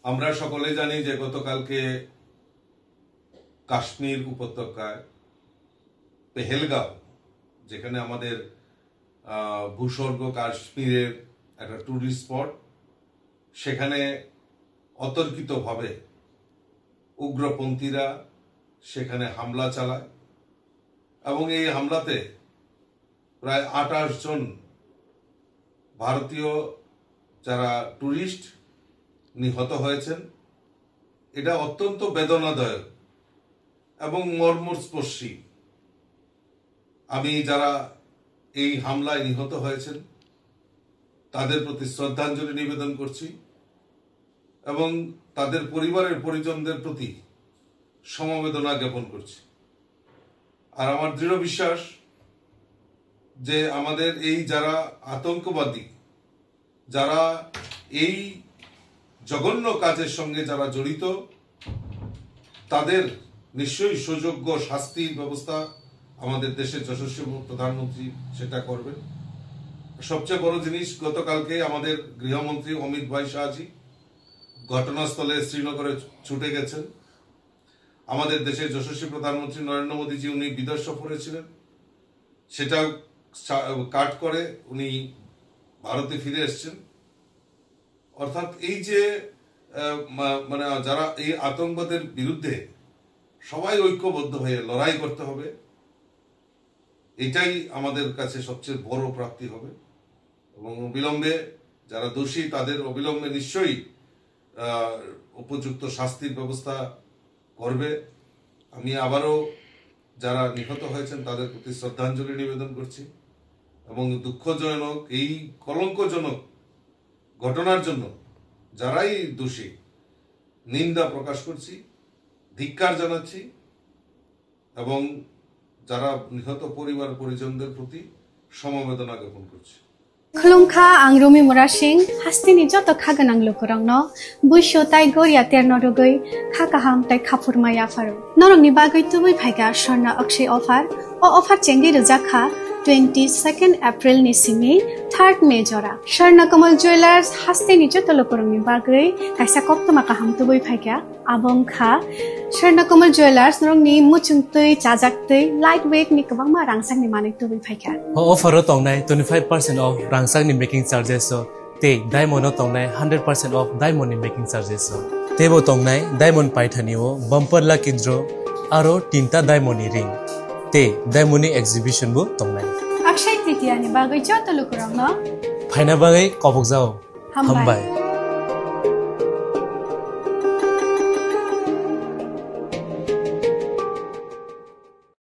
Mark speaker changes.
Speaker 1: আমরা সকলে জানি যে গতকালকে কাশ্মীর উপত্যকায় পেহেলগাঁও, যেখানে আমাদের ভূস্বর্গ কাশ্মীরের একটা টুরিস্ট স্পট, সেখানে অতর্কিতভাবে উগ্রপন্থীরা সেখানে হামলা চালায় এবং এই হামলাতে প্রায় 28 জন ভারতীয় যারা টুরিস্ট নিহত হয়েছেন। এটা অত্যন্ত বেদনাদায়ক এবং মর্মস্পর্শী। আমি যারা এই হামলায় নিহত হয়েছেন তাদের প্রতি শ্রদ্ধাঞ্জলি নিবেদন করছি এবং তাদের পরিবারের পরিজনদের প্রতি সমবেদনা জ্ঞাপন করছি। আর আমার দৃঢ় বিশ্বাস যে আমাদের এই যারা আতঙ্কবাদী, যারা এই জঘন্য কাজের সঙ্গে যারা জড়িত, তাদের নিশ্চয়ই সুযোগ্য শাস্তির ব্যবস্থা আমাদের দেশের যশস্বী প্রধানমন্ত্রী সেটা করবেন। সবচেয়ে বড় জিনিস, গতকালকে আমাদের গৃহমন্ত্রী অমিত ভাই শাহজি ঘটনাস্থলে শ্রীনগরে ছুটে গেছেন। আমাদের দেশের যশস্বী প্রধানমন্ত্রী নরেন্দ্র মোদীজি উনি বিদেশ সফরে ছিলেন, সেটা কাট করে উনি ভারতে ফিরে এসছেন। অর্থাৎ এই যে মানে যারা এই আতঙ্কবাদের বিরুদ্ধে সবাই ঐক্যবদ্ধ হয়ে লড়াই করতে হবে, এটাই আমাদের কাছে সবচেয়ে বড় প্রাপ্তি হবে। এবং অবিলম্বে যারা দোষী তাদের অবিলম্বে নিশ্চয়ই উপযুক্ত শাস্তির ব্যবস্থা করবে। আমি আবারও যারা নিহত হয়েছেন তাদের প্রতি শ্রদ্ধাঞ্জলি নিবেদন করছি এবং দুঃখজনক এই কলঙ্কজনক ঘটনার জন্য যারাই দোষী নিন্দা প্রকাশ করছি, ধিক্কার জানাচ্ছি এবং যারা নিহত পরিবার পরিজনদের প্রতি সমবেদনা জ্ঞাপন করছি।
Speaker 2: खुलुमखा आं रमि मुरा सिंह हास्तिनि जत खागोनां लोगोरांनो बुइसो ताइ गरिया तेरनरगै खाकाहाम ताइ खाफुरमाया फारो नरंनि बागै तुबै फाइगा स्वर्णा अक्षय अफार चेंगि रजाखा 22 एप्रिल नि सिमि 3 मे जरा स्वर्णा कमल ज्वेलर्स हास्तिनि जत लोगोरांनि बागै काइसा कप्तमा काहाम तुबै फाइगा आबंखा स्वर्णा कमल ज्वेलर्स नरंनि मुचुंतै चाजाक्तै लाइट वेट नि गोबांमा रांसांनि मानै तुबै फाइगा
Speaker 3: अफारो तंनाय 25% ऑफ रांसांनि मेकिंग चार्जेस ते डायमंड तंनाय 100% ऑफ डायमंड नि मेकिंग चार्जेस तेबो तंनाय डायमंड पाइथानिओ बम्पर लाकी ड्र आरो 3टा डायमंड नि रिंग ते डायमंड नि एग्जिबिशन बो तंनाय
Speaker 2: अक्षय तृतीया नि बागै जत लोगोरांनो
Speaker 3: फाइना बागै कबक जाओ हमबाय।